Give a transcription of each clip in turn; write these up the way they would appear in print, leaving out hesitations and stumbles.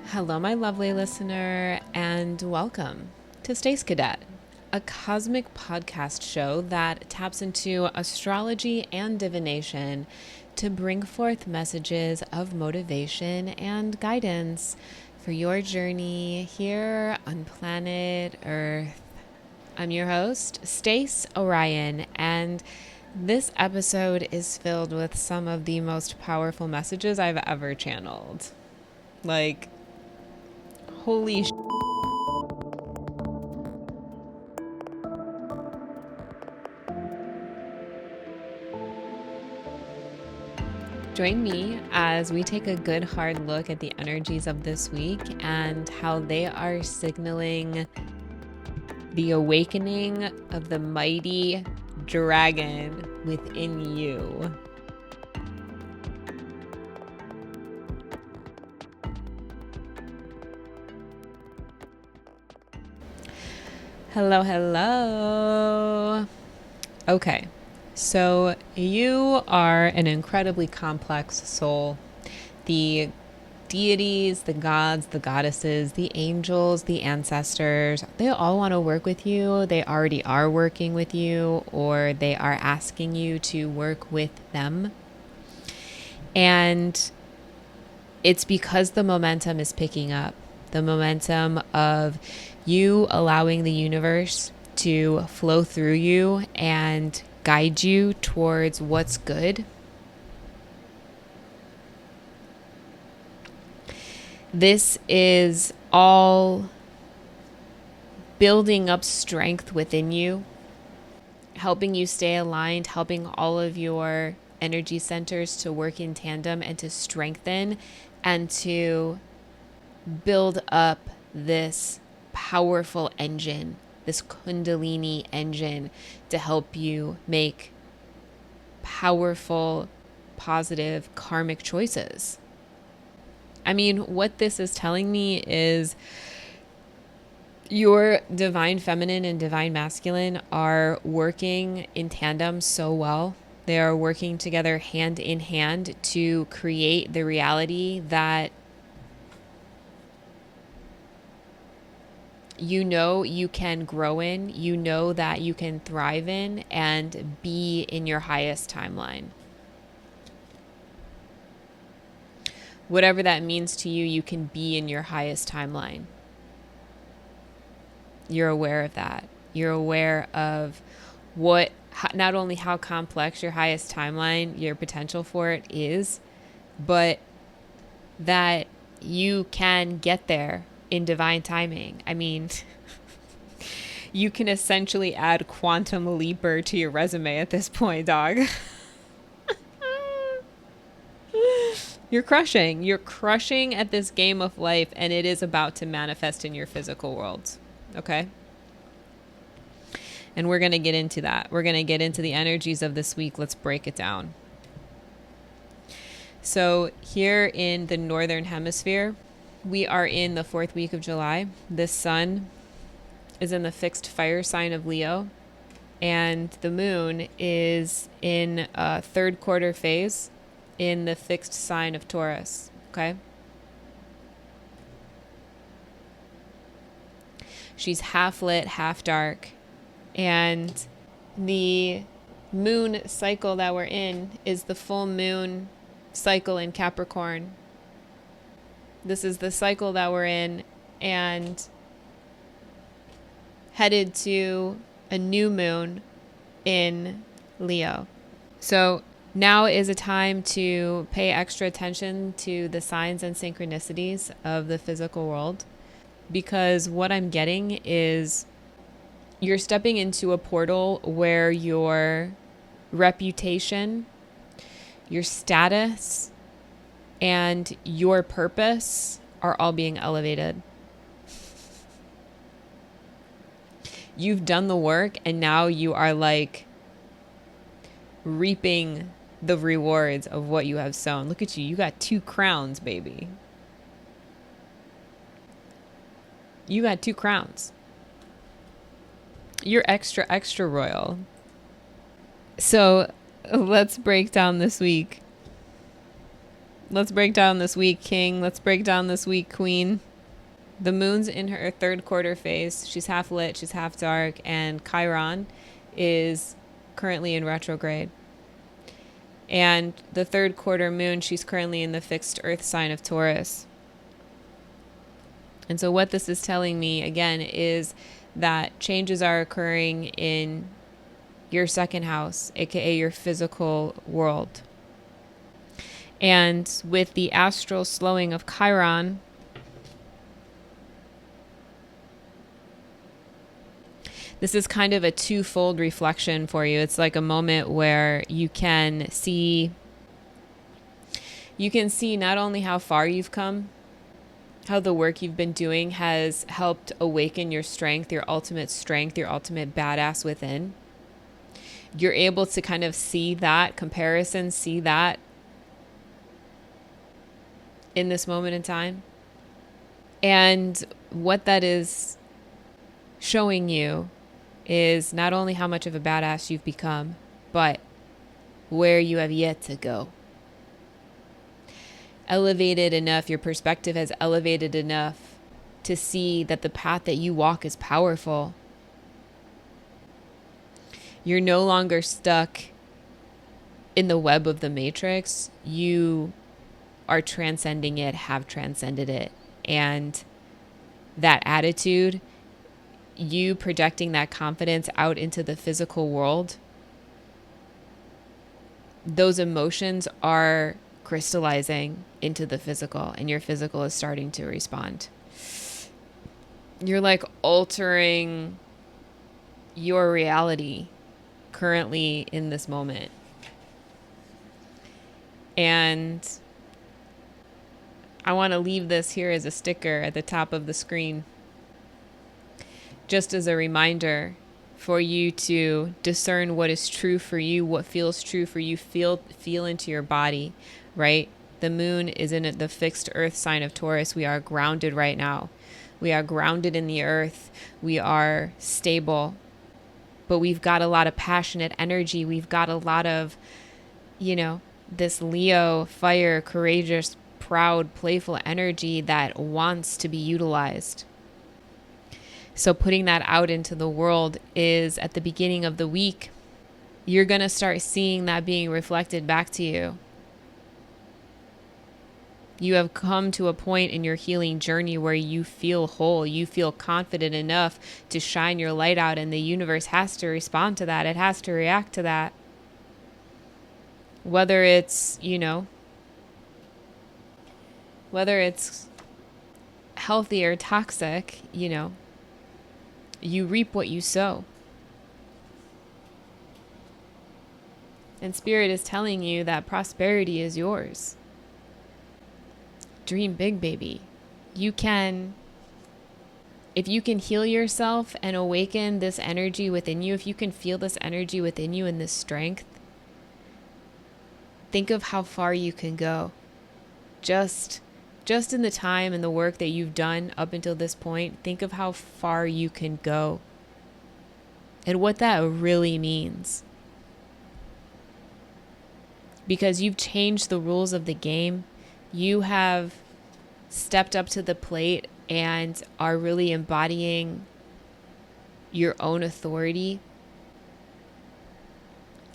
Hello, my lovely listener, and welcome to Space Cadet, a cosmic podcast show that taps into astrology and divination to bring forth messages of motivation and guidance for your journey here on planet Earth. I'm your host, Stace Orion, and this episode is filled with some of the most powerful messages I've ever channeled. Like, holy Join me as we take a good hard look at the energies of this week and how they are signaling the awakening of the mighty dragon within you. Hello, hello. Okay, so you are an incredibly complex soul. The deities, the gods, the goddesses, the angels, the ancestors, they all want to work with you. They already are working with you, or they are asking you to work with them. And it's because the momentum is picking up. The momentum of you allowing the universe to flow through you and guide you towards what's good. This is all building up strength within you, helping you stay aligned, helping all of your energy centers to work in tandem and to strengthen and to build up this powerful engine, this Kundalini engine to help you make powerful, positive, karmic choices. I mean, what this is telling me is your divine feminine and divine masculine are working in tandem so well. They are working together hand in hand to create the reality that you know you can grow in, you know that you can thrive in and be in your highest timeline. Whatever that means to you, you can be in your highest timeline. You're aware of that. You're aware of what, not only how complex your highest timeline, your potential for it is, but that you can get there in divine timing. I mean, you can essentially add quantum leaper to your resume at this point, dog. You're crushing. You're crushing at this game of life, and it is about to manifest in your physical world. Okay? And we're going to get into that. We're going to get into the energies of this week. Let's break it down. So, here in the Northern Hemisphere, we are in the 4th week of July. The sun is in the fixed fire sign of Leo, and the moon is in a 3rd quarter phase in the fixed sign of Taurus. Okay? She's half lit, half dark. And the moon cycle that we're in is the full moon cycle in Capricorn. This is the cycle that we're in, and headed to a new moon in Leo. So now is a time to pay extra attention to the signs and synchronicities of the physical world, because what I'm getting is you're stepping into a portal where your reputation, your status, and your purpose are all being elevated. You've done the work, and now you are like reaping the rewards of what you have sown. Look at you. You got 2 crowns, baby. You got 2 crowns. You're extra, extra royal. So let's break down this week. Let's break down this week, King. Let's break down this week, Queen. The moon's in her third quarter phase. She's half lit, she's half dark, and Chiron is currently in retrograde. And the third quarter moon, she's currently in the fixed earth sign of Taurus. And so what this is telling me, again, is that changes are occurring in your second house, aka your physical world. And with the astral slowing of Chiron, this is kind of a twofold reflection for you. It's like a moment where you can see not only how far you've come, how the work you've been doing has helped awaken your strength, your ultimate badass within. You're able to kind of see that comparison, see that in this moment in time. And what that is showing you is not only how much of a badass you've become, but where you have yet to go. Elevated enough, your perspective has elevated enough to see that the path that you walk is powerful. You're no longer stuck in the web of the matrix. You are transcending it, have transcended it. And that attitude, you projecting that confidence out into the physical world, those emotions are crystallizing into the physical, and your physical is starting to respond. You're like altering your reality currently in this moment. And I want to leave this here as a sticker at the top of the screen, just as a reminder for you to discern what is true for you, what feels true for you, feel into your body, right? The moon is in the fixed earth sign of Taurus. We are grounded right now. We are grounded in the earth. We are stable, but we've got a lot of passionate energy. We've got a lot of, this Leo, fire, courageous, proud, playful energy that wants to be utilized. So putting that out into the world is at the beginning of the week. You're going to start seeing that being reflected back to you. You have come to a point in your healing journey where you feel whole. You feel confident enough to shine your light out, and the universe has to respond to that. It has to react to that. Whether it's, whether it's healthy or toxic, you reap what you sow. And Spirit is telling you that prosperity is yours. Dream big, baby. If you can heal yourself and awaken this energy within you, if you can feel this energy within you and this strength, think of how far you can go. Just in the time and the work that you've done up until this point, think of how far you can go and what that really means. Because you've changed the rules of the game. You have stepped up to the plate and are really embodying your own authority.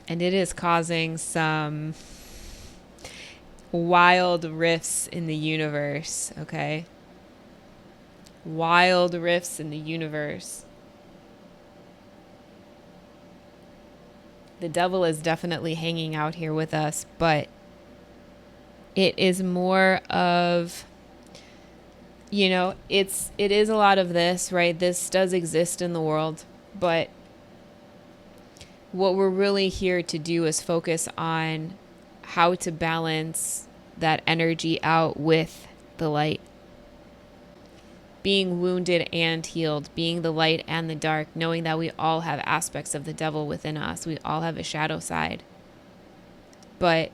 And it is causing some wild rifts in the universe, okay? Wild rifts in the universe. The devil is definitely hanging out here with us, but it is more of, it is a lot of this, right? This does exist in the world, but what we're really here to do is focus on how to balance that energy out with the light. Being wounded and healed, being the light and the dark, knowing that we all have aspects of the devil within us. We all have a shadow side. But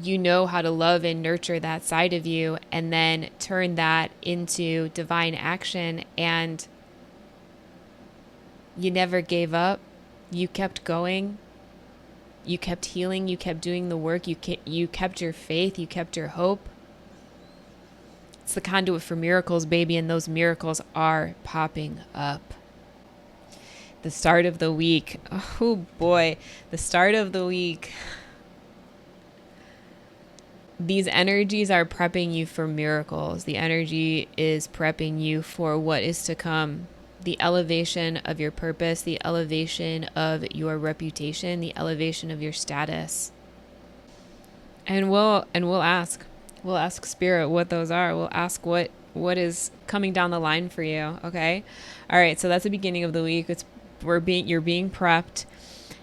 you know how to love and nurture that side of you and then turn that into divine action, and you never gave up. You kept going. You kept healing. You kept doing the work. You kept your faith. You kept your hope. It's the conduit for miracles, baby, and those miracles are popping up. The start of the week. Oh boy, the start of the week. These energies are prepping you for miracles. The energy is prepping you for what is to come. The elevation of your purpose, the elevation of your reputation, the elevation of your status. And we'll ask. We'll ask Spirit what those are. We'll ask what is coming down the line for you. Okay. All right. So that's the beginning of the week. You're being prepped.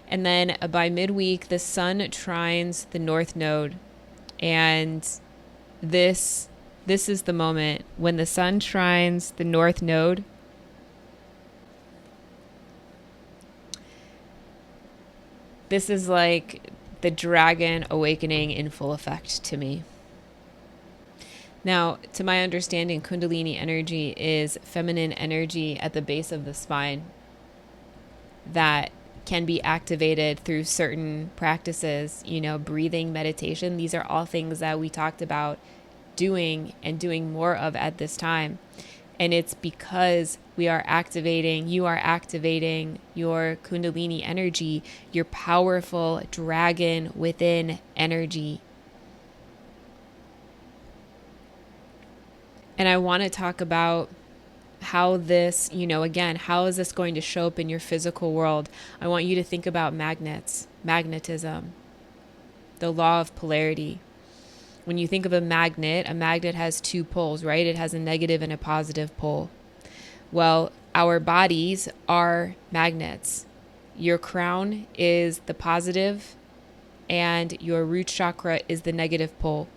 And then by midweek, the sun trines the north node. And this is the moment when the sun trines the north node. This is like the dragon awakening in full effect to me. Now, to my understanding, Kundalini energy is feminine energy at the base of the spine that can be activated through certain practices, breathing, meditation. These are all things that we talked about doing and doing more of at this time. And it's because you are activating your Kundalini energy, your powerful dragon within energy. And I want to talk about how this, how is this going to show up in your physical world? I want you to think about magnetism, the law of polarity. When you think of a magnet has two poles, right? It has a negative and a positive pole. Well, our bodies are magnets. Your crown is the positive and your root chakra is the negative pole.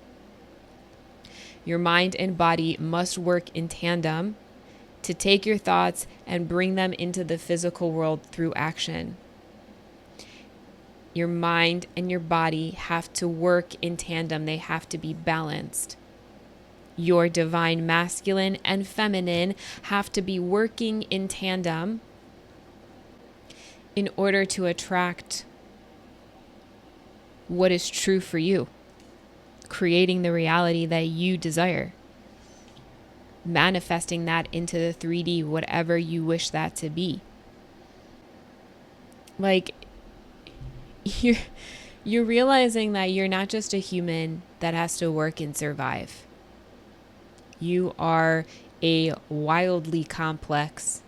Your mind and body must work in tandem to take your thoughts and bring them into the physical world through action. Your mind and your body have to work in tandem. They have to be balanced. Your divine masculine and feminine have to be working in tandem in order to attract what is true for you, creating the reality that you desire, manifesting that into the 3D, whatever you wish that to be. Like, you're realizing that you're not just a human that has to work and survive. You are a wildly complex,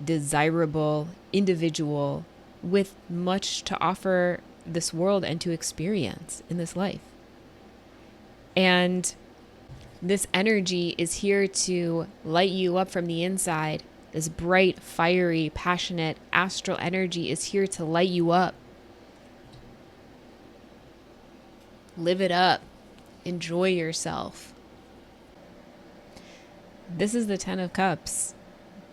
desirable individual with much to offer this world and to experience in this life. And this energy is here to light you up from the inside. This bright, fiery, passionate, astral energy is here to light you up. Live it up. Enjoy yourself. This is the 10 of Cups,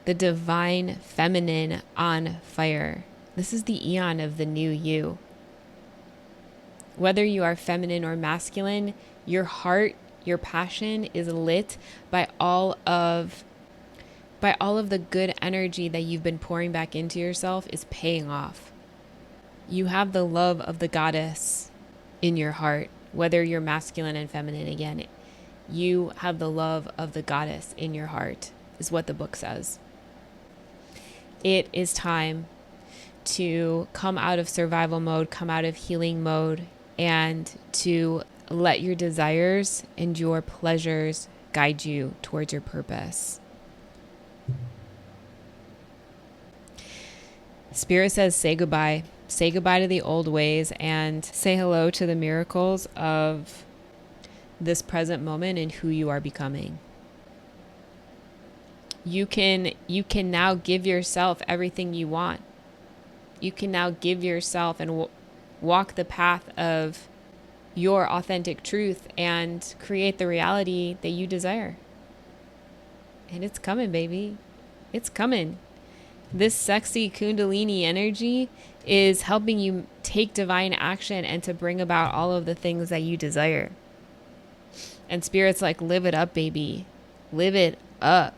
the divine feminine on fire. This is the eon of the new you. Whether you are feminine or masculine, your heart, your passion is lit by all of the good energy that you've been pouring back into yourself is paying off. You have the love of the goddess in your heart, whether you're masculine and feminine. Again, you have the love of the goddess in your heart, is what the book says. It is time to come out of survival mode, come out of healing mode, and to let your desires and your pleasures guide you towards your purpose. Spirit says, say goodbye. Say goodbye to the old ways and say hello to the miracles of this present moment and who you are becoming. You can now give yourself everything you want. You can now give yourself and walk the path of your authentic truth and create the reality that you desire. And it's coming, baby. It's coming. This sexy Kundalini energy is helping you take divine action and to bring about all of the things that you desire. And Spirit's like, live it up, baby. Live it up.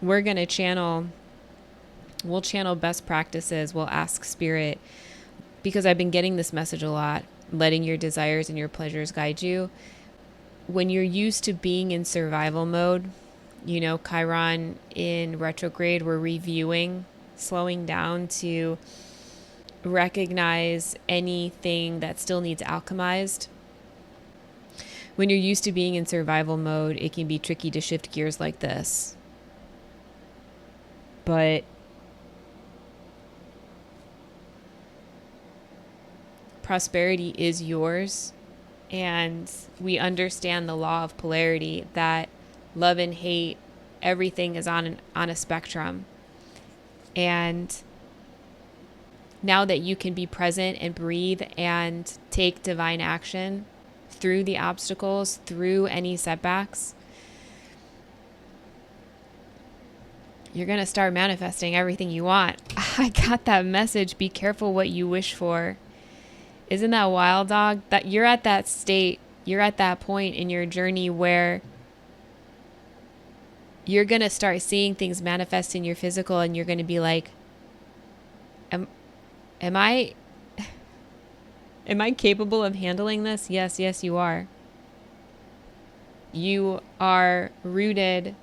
We'll channel best practices. We'll ask Spirit because I've been getting this message a lot, letting your desires and your pleasures guide you. When you're used to being in survival mode, Chiron in retrograde, we're reviewing, slowing down to recognize anything that still needs alchemized. When you're used to being in survival mode, it can be tricky to shift gears like this. But prosperity is yours, and we understand the law of polarity, that love and hate, everything is on a spectrum. And now that you can be present and breathe and take divine action through the obstacles, through any setbacks, you're going to start manifesting everything you want. I got that message. Be careful what you wish for. Isn't that wild, dog? That you're at that state, you're at that point in your journey where you're going to start seeing things manifest in your physical, and you're going to be like, am I capable of handling this? Yes, you are. You are rooted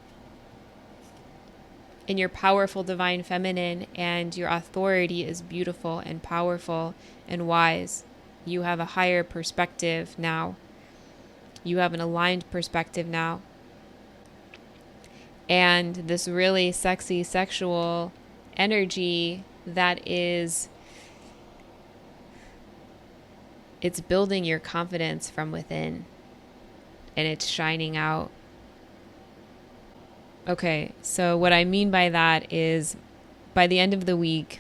in your powerful divine feminine, and your authority is beautiful and powerful and wise. You have a higher perspective now. You have an aligned perspective now. And this really sexy sexual energy that is, it's building your confidence from within, and it's shining out. Okay, so what I mean by that is, by the end of the week,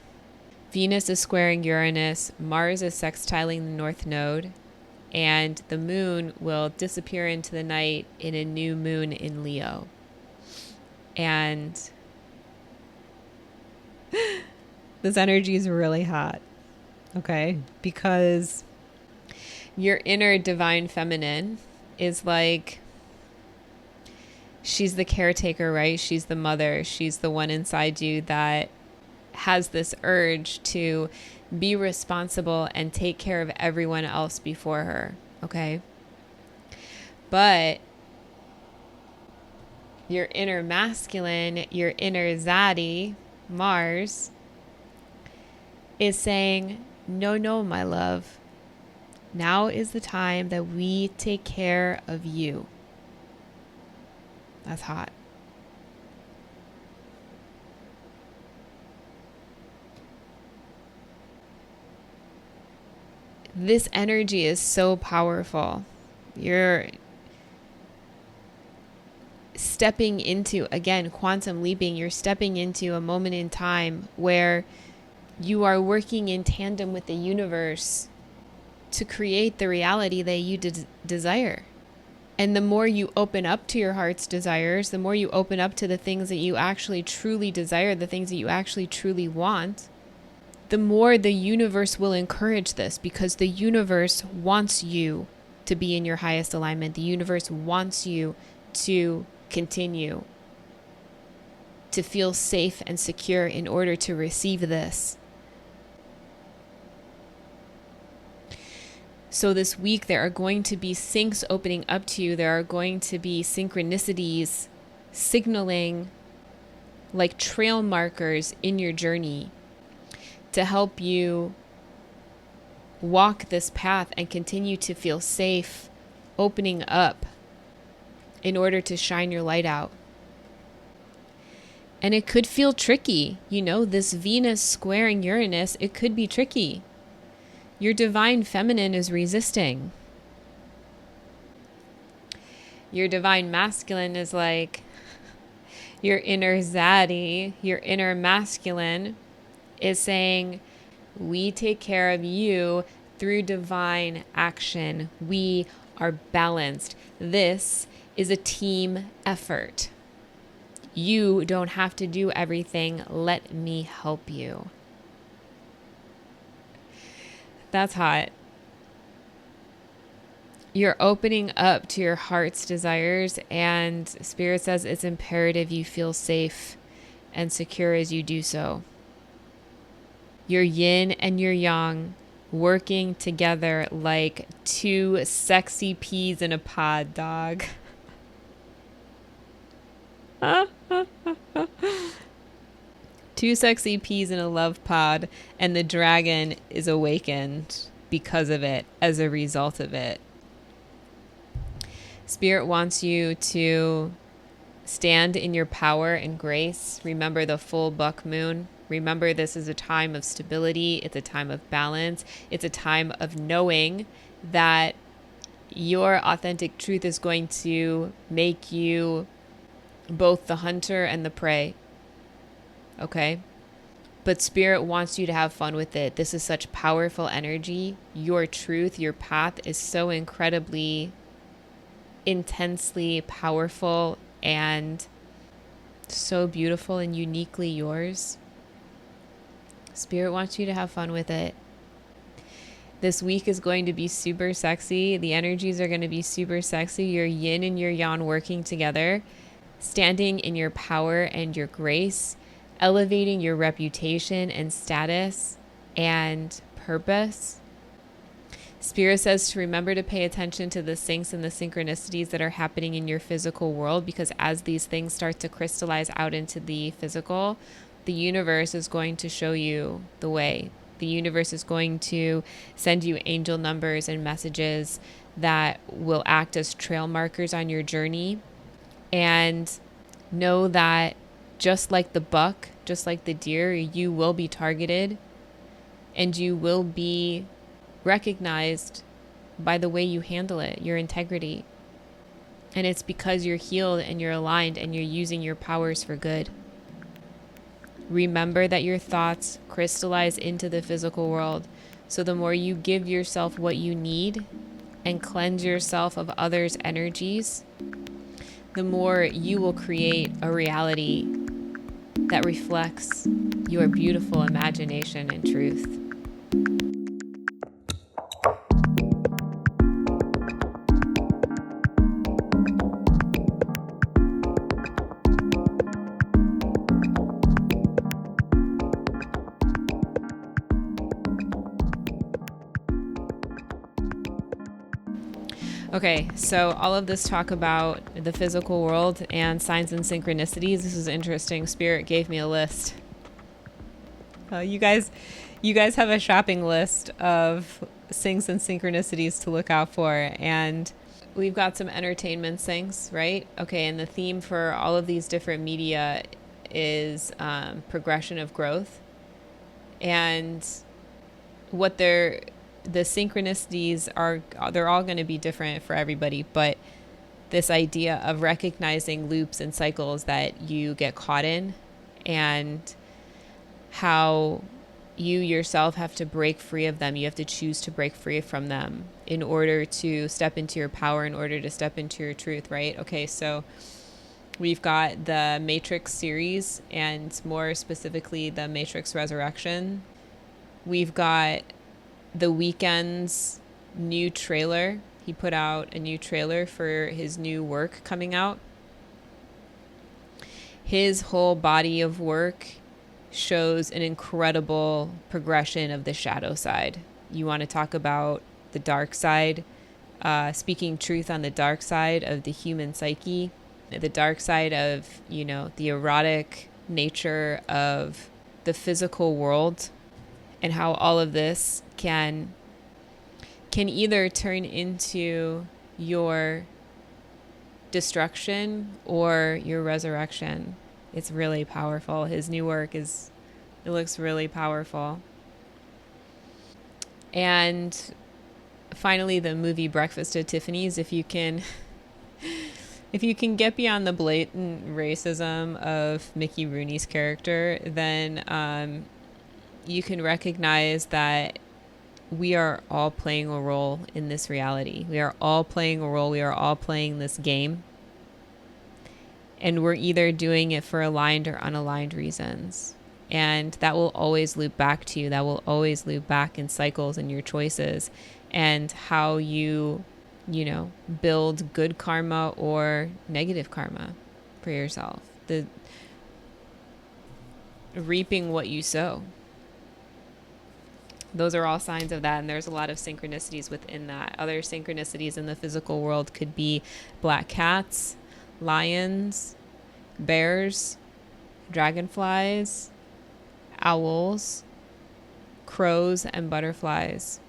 Venus is squaring Uranus, Mars is sextiling the North Node, and the moon will disappear into the night in a new moon in Leo. And this energy is really hot, okay? Because your inner divine feminine is like, she's the caretaker, right? She's the mother. She's the one inside you that has this urge to be responsible and take care of everyone else before her, okay? But your inner masculine, your inner zaddy, Mars, is saying, no, my love. Now is the time that we take care of you. That's hot. This energy is so powerful. You're stepping into, again, quantum leaping. You're stepping into a moment in time where you are working in tandem with the universe to create the reality that you desire. And the more you open up to your heart's desires, the more you open up to the things that you actually truly desire, the things that you actually truly want, the more the universe will encourage this, because the universe wants you to be in your highest alignment. The universe wants you to continue to feel safe and secure in order to receive this. So this week, there are going to be syncs opening up to you. There are going to be synchronicities signaling like trail markers in your journey to help you walk this path and continue to feel safe, opening up in order to shine your light out. And it could feel tricky. This Venus squaring Uranus, it could be tricky. Your divine feminine is resisting. Your divine masculine is like, your inner zaddy, your inner masculine is saying, we take care of you through divine action. We are balanced. This is a team effort. You don't have to do everything. Let me help you. That's hot. You're opening up to your heart's desires, and Spirit says it's imperative you feel safe and secure as you do so. Your yin and your yang working together like two sexy peas in a pod, dog. Two sexy peas in a love pod, and the dragon is awakened because of it, as a result of it. Spirit wants you to stand in your power and grace. Remember the full buck moon. Remember, this is a time of stability. It's a time of balance. It's a time of knowing that your authentic truth is going to make you both the hunter and the prey. Okay? But Spirit wants you to have fun with it. This is such powerful energy. Your truth, your path is so incredibly, intensely powerful and so beautiful and uniquely yours. Spirit wants you to have fun with it. This week is going to be super sexy. The energies are going to be super sexy. Your yin and your yang working together, standing in your power and your grace, elevating your reputation and status and purpose. Spirit says to remember to pay attention to the syncs and the synchronicities that are happening in your physical world, because as these things start to crystallize out into the physical, the universe is going to show you the way. The universe is going to send you angel numbers and messages that will act as trail markers on your journey. And know that just like the buck, just like the deer, you will be targeted and you will be recognized by the way you handle it, your integrity. And it's because you're healed and you're aligned and you're using your powers for good. Remember that your thoughts crystallize into the physical world. So the more you give yourself what you need and cleanse yourself of others' energies, the more you will create a reality that reflects your beautiful imagination and truth. Okay, so all of this talk about the physical world and signs and synchronicities, this is interesting. Spirit gave me a list. You guys have a shopping list of syncs and synchronicities to look out for, and we've got some entertainment syncs, right? Okay, and the theme for all of these different media is progression of growth, and what the synchronicities are, they're all going to be different for everybody, but this idea of recognizing loops and cycles that you get caught in, and how you yourself have to break free of them. You have to choose to break free from them in order to step into your power, in order to step into your truth, right? Okay, so we've got the Matrix series, and more specifically the Matrix Resurrection. We've got The Weeknd's new trailer. He put out a new trailer for his new work coming out. His whole body of work shows an incredible progression of the shadow side. You want to talk about the dark side, speaking truth on the dark side of the human psyche, the dark side of, the erotic nature of the physical world, and how all of this can either turn into your destruction or your resurrection. It's really powerful. His new work it looks really powerful. And finally, the movie Breakfast at Tiffany's. If you can get beyond the blatant racism of Mickey Rooney's character, then you can recognize that we are all playing a role in this reality. We are all playing a role. We are all playing this game. And we're either doing it for aligned or unaligned reasons. And that will always loop back to you. That will always loop back in cycles and your choices and how you, build good karma or negative karma for yourself. The reaping what you sow. Those are all signs of that, and there's a lot of synchronicities within that. Other synchronicities in the physical world could be black cats, lions, bears, dragonflies, owls, crows, and butterflies.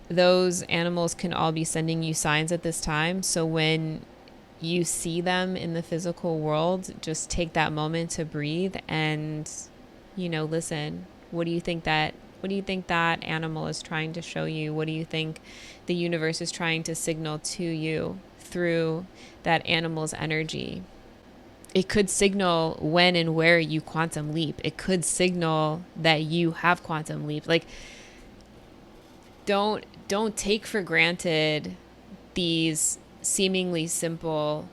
Those animals can all be sending you signs at this time. So when you see them in the physical world, just take that moment to breathe and, listen. What do you think that animal is trying to show you? What do you think the universe is trying to signal to you through that animal's energy? It could signal when and where you quantum leap. It could signal that you have quantum leap. Like, don't take for granted these seemingly simple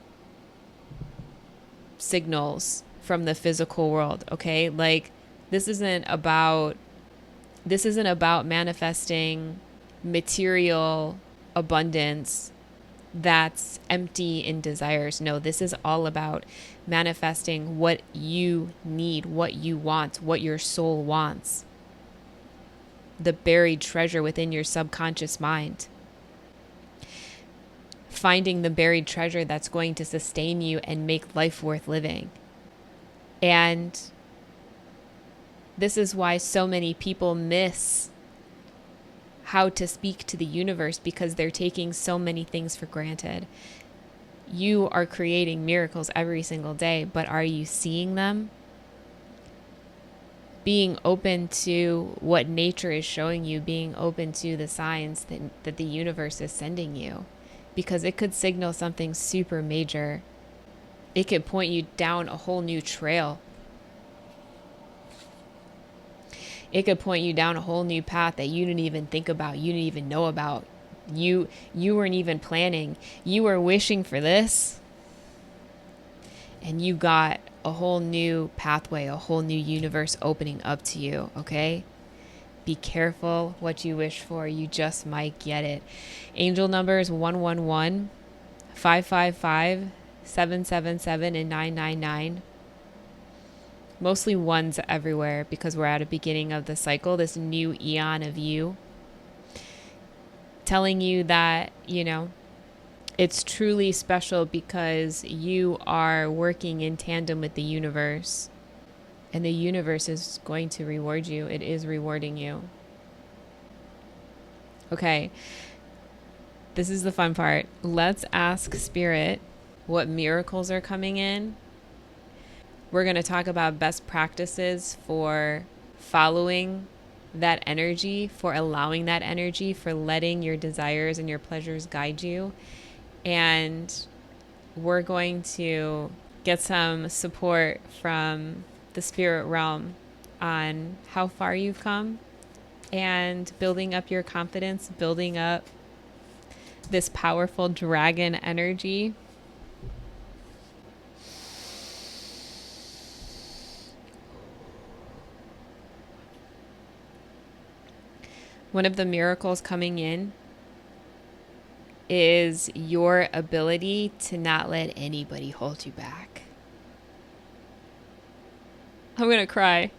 signals from the physical world, okay? Like, this isn't about manifesting material abundance that's empty in desires. No, this is all about manifesting what you need, what you want, what your soul wants. The buried treasure within your subconscious mind. Finding the buried treasure that's going to sustain you and make life worth living. And this is why so many people miss how to speak to the universe, because they're taking so many things for granted. You are creating miracles every single day, but are you seeing them? Being open to what nature is showing you, being open to the signs that the universe is sending you, because it could signal something super major. It could point you down a whole new trail. It could point you down a whole new path that you didn't even think about, you didn't even know about. You weren't even planning. You were wishing for this, and you got a whole new pathway, a whole new universe opening up to you, okay? Be careful what you wish for. You just might get it. Angel numbers 111, 555, 777, and 999. Mostly ones everywhere, because we're at a beginning of the cycle, this new eon of you. Telling you that, it's truly special because you are working in tandem with the universe. And the universe is going to reward you. It is rewarding you. Okay. This is the fun part. Let's ask Spirit what miracles are coming in. We're going to talk about best practices for following that energy, for allowing that energy, for letting your desires and your pleasures guide you. And we're going to get some support from the spirit realm on how far you've come and building up your confidence, building up this powerful dragon energy. One of the miracles coming in is your ability to not let anybody hold you back. I'm going to cry.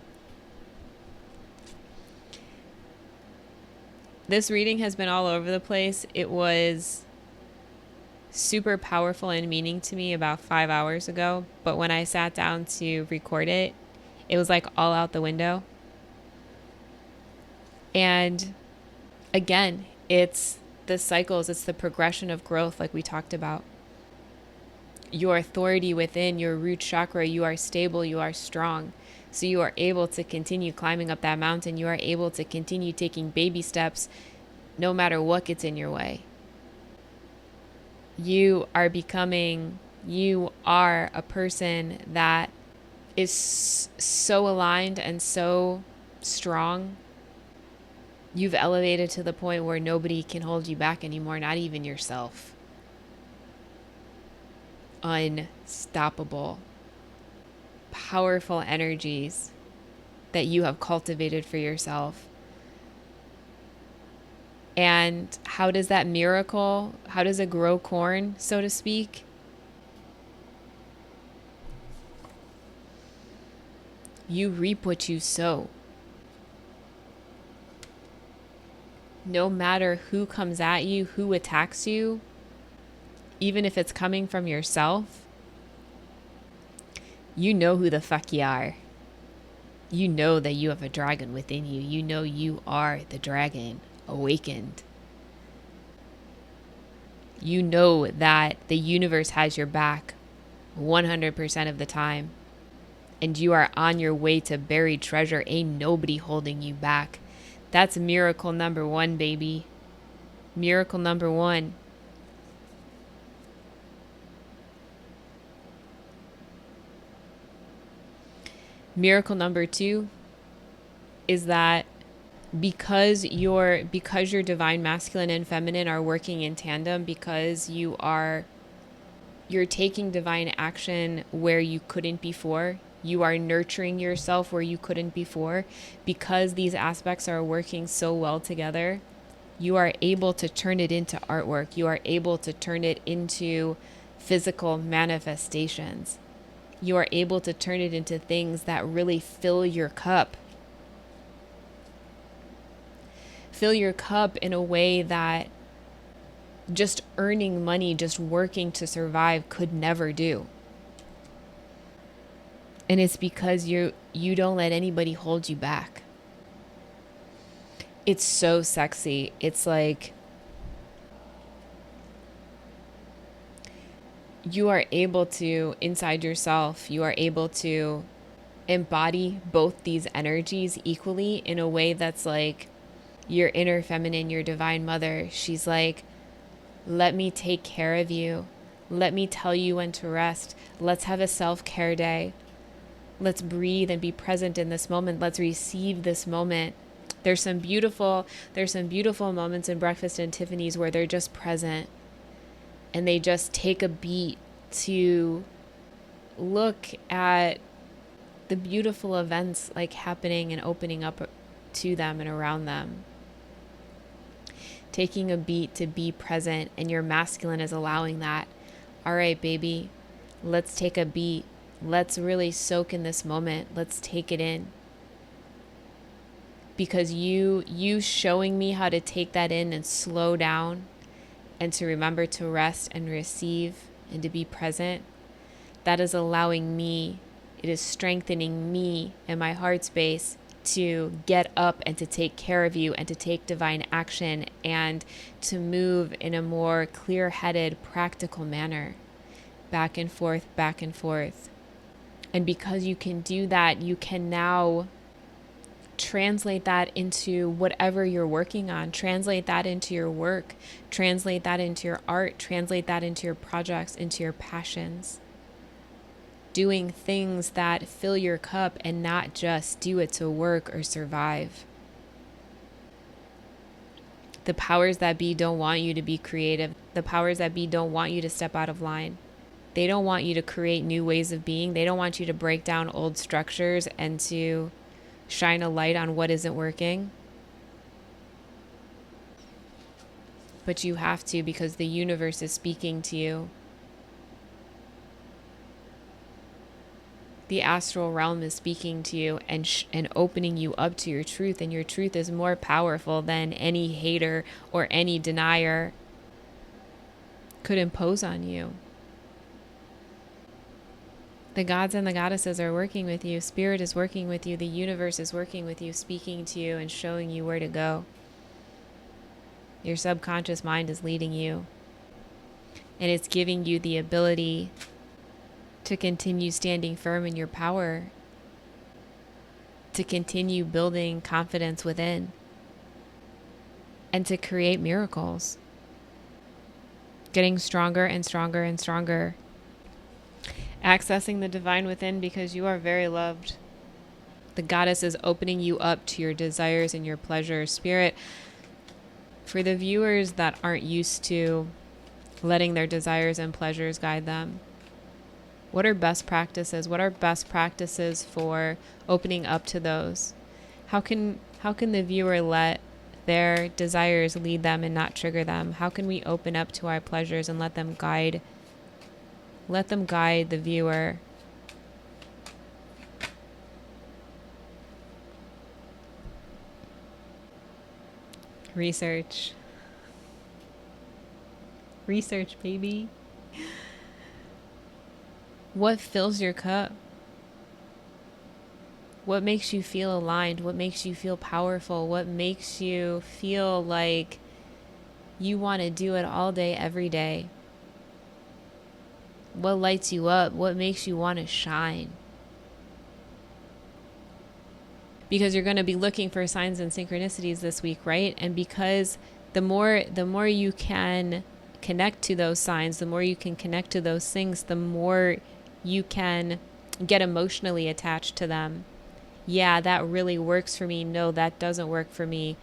This reading has been all over the place. It was super powerful and meaning to me about 5 hours ago, but when I sat down to record it, it was like all out the window. And again, it's the cycles, it's the progression of growth, like we talked about. Your authority within your root chakra, you are stable, you are strong. So you are able to continue climbing up that mountain. You are able to continue taking baby steps no matter what gets in your way. You are a person that is so aligned and so strong. You've elevated to the point where nobody can hold you back anymore, not even yourself. Unstoppable. Powerful energies that you have cultivated for yourself. And how does that miracle, how does it grow corn, so to speak? You reap what you sow. No matter who comes at you, who attacks you, even if it's coming from yourself, you know who the fuck you are. You know that you have a dragon within you. You know you are the dragon awakened. You know that the universe has your back 100% of the time. And you are on your way to buried treasure. Ain't nobody holding you back. That's miracle number one, baby. Miracle number one. Miracle number two is that because your divine masculine and feminine are working in tandem, because you're taking divine action where you couldn't before, you are nurturing yourself where you couldn't before, because these aspects are working so well together, you are able to turn it into artwork. You are able to turn it into physical manifestations. You are able to turn it into things that really fill your cup. Fill your cup in a way that just earning money, just working to survive could never do. And it's because you don't let anybody hold you back. It's so sexy. It's like you are able to, inside yourself, you are able to embody both these energies equally in a way that's like your inner feminine, your divine mother. She's like, let me take care of you. Let me tell you when to rest. Let's have a self-care day. Let's breathe and be present in this moment. Let's receive this moment. There's some beautiful moments in Breakfast and Tiffany's where they're just present and they just take a beat to look at the beautiful events like happening and opening up to them and around them. Taking a beat to be present, and your masculine is allowing that. All right, baby, let's take a beat. Let's really soak in this moment. Let's take it in. Because you showing me how to take that in and slow down and to remember to rest and receive and to be present, that is allowing me, it is strengthening me in my heart space to get up and to take care of you and to take divine action and to move in a more clear-headed, practical manner, back and forth, back and forth. And because you can do that, you can now translate that into whatever you're working on. Translate that into your work. Translate that into your art. Translate that into your projects, into your passions. Doing things that fill your cup and not just do it to work or survive. The powers that be don't want you to be creative. The powers that be don't want you to step out of line. They don't want you to create new ways of being. They don't want you to break down old structures and to shine a light on what isn't working. But you have to, because the universe is speaking to you. The astral realm is speaking to you and opening you up to your truth. And your truth is more powerful than any hater or any denier could impose on you. The gods and the goddesses are working with you. Spirit is working with you. The universe is working with you, speaking to you and showing you where to go. Your subconscious mind is leading you. And it's giving you the ability to continue standing firm in your power, to continue building confidence within, and to create miracles. Getting stronger and stronger and stronger. Accessing the divine within because you are very loved. The goddess is opening you up to your desires and your pleasures. Spirit, for the viewers that aren't used to letting their desires and pleasures guide them, what are best practices? What are best practices for opening up to those? How can the viewer let their desires lead them and not trigger them? How can we open up to our pleasures and let them guide the viewer? Research. Research, baby. What fills your cup? What makes you feel aligned? What makes you feel powerful? What makes you feel like you want to do it all day, every day? What lights you up? What makes you want to shine? Because you're going to be looking for signs and synchronicities this week, right? And because the more you can connect to those signs, the more you can connect to those things, the more you can get emotionally attached to them. Yeah, that really works for me. No, that doesn't work for me.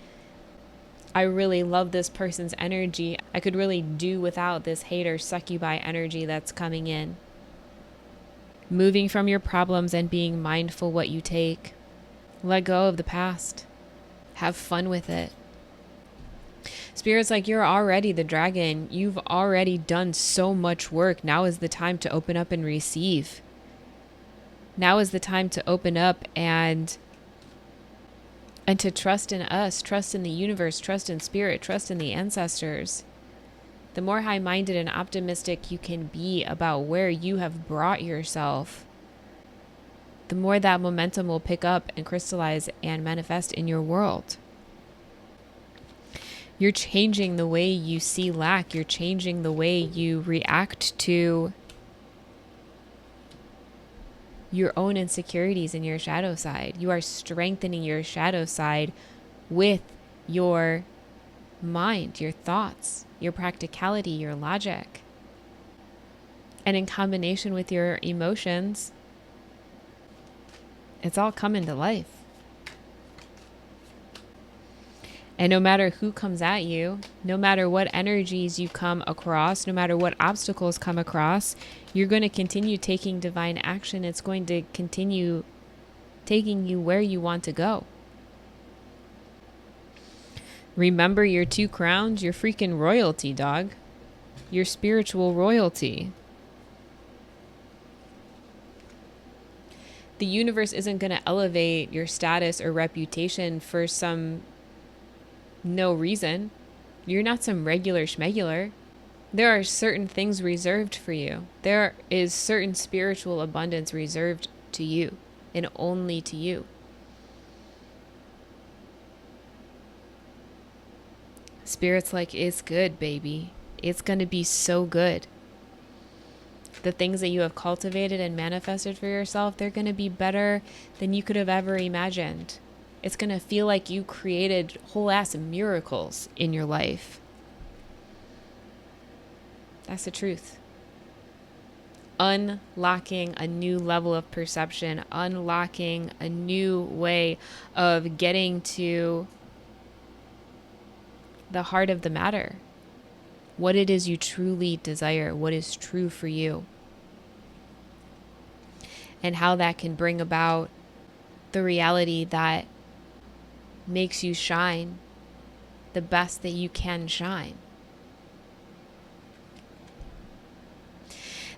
I really love this person's energy. I could really do without this hater succubi energy that's coming in. Moving from your problems and being mindful what you take. Let go of the past. Have fun with it. Spirit's like, you're already the dragon. You've already done so much work. Now is the time to open up and receive. Now is the time to open up and to trust in us, trust in the universe, trust in spirit, trust in the ancestors. The more high-minded and optimistic you can be about where you have brought yourself, the more that momentum will pick up and crystallize and manifest in your world. You're changing the way you see lack. You're changing the way you react to your own insecurities and your shadow side. You are strengthening your shadow side with your mind, your thoughts, your practicality, your logic. And in combination with your emotions, it's all coming to life. And no matter who comes at you, no matter what energies you come across, no matter what obstacles come across, you're going to continue taking divine action. It's going to continue taking you where you want to go. Remember your 2 crowns, your freaking royalty, dog. Your spiritual royalty. The universe isn't going to elevate your status or reputation for no reason. You're not some regular schmegular. There are certain things reserved for you. There is certain spiritual abundance reserved to you and only to you. Spirit's like, it's good, baby. It's going to be so good. The things that you have cultivated and manifested for yourself, they're going to be better than you could have ever imagined. It's going to feel like you created whole ass miracles in your life. That's the truth. Unlocking a new level of perception, unlocking a new way of getting to the heart of the matter. What it is you truly desire, what is true for you. And how that can bring about the reality that makes you shine the best that you can shine.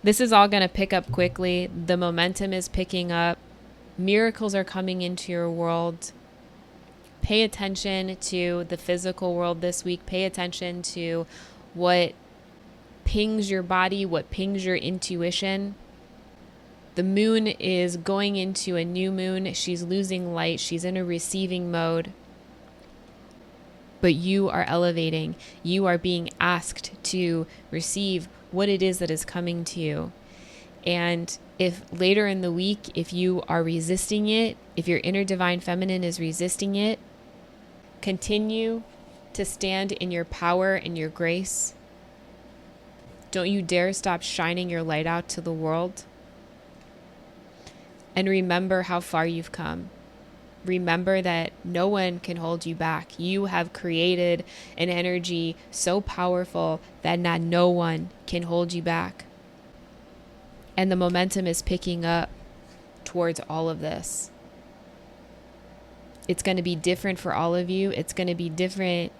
This is all going to pick up quickly. The momentum is picking up. Miracles are coming into your world. Pay attention to the physical world this week. Pay attention to what pings your body, what pings your intuition. The moon is going into a new moon. She's losing light. She's in a receiving mode. But you are elevating. You are being asked to receive what it is that is coming to you. And if later in the week, if you are resisting it, if your inner divine feminine is resisting it, continue to stand in your power and your grace. Don't you dare stop shining your light out to the world. And remember how far you've come. Remember that no one can hold you back. You have created an energy so powerful that no one can hold you back. And the momentum is picking up towards all of this. It's going to be different for all of you. It's going to be different.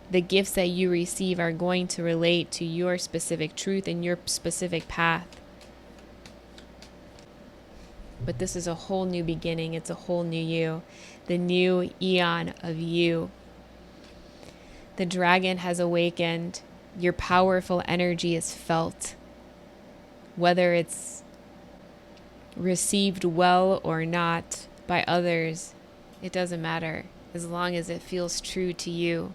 The gifts that you receive are going to relate to your specific truth and your specific path. But this is a whole new beginning. It's a whole new you. The new eon of you. The dragon has awakened. Your powerful energy is felt. Whether it's received well or not by others, it doesn't matter, as long as it feels true to you,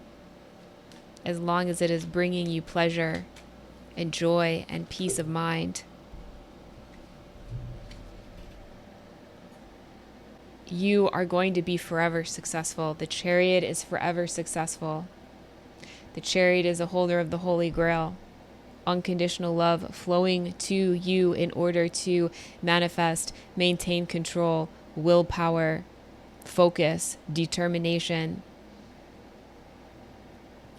as long as it is bringing you pleasure and joy and peace of mind. You are going to be forever successful. The Chariot is forever successful. The Chariot is a holder of the Holy Grail. Unconditional love flowing to you in order to manifest, maintain control, willpower, focus, determination,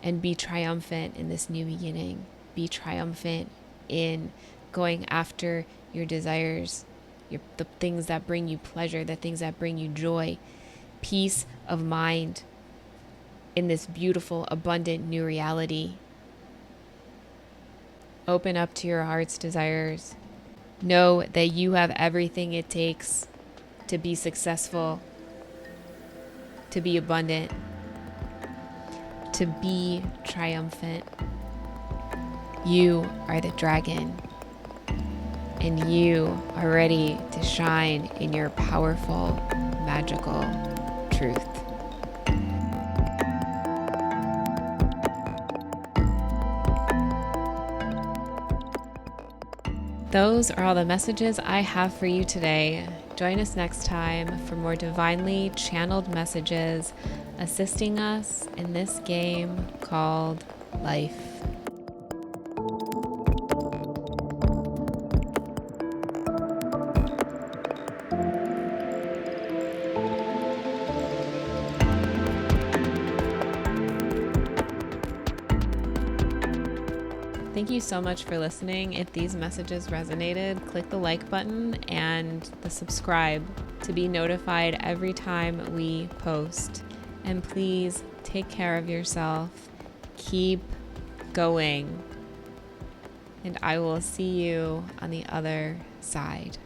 and be triumphant in this new beginning. Be triumphant in going after your desires, the things that bring you pleasure, the things that bring you joy, peace of mind in this beautiful, abundant new reality. Open up to your heart's desires. Know that you have everything it takes to be successful, to be abundant, to be triumphant. You are the dragon, and you are ready to shine in your powerful, magical truth. Those are all the messages I have for you today. Join us next time for more divinely channeled messages assisting us in this game called life. Thank you so much for listening. If these messages resonated, click the like button and the subscribe to be notified every time we post. And please take care of yourself. Keep going. And I will see you on the other side.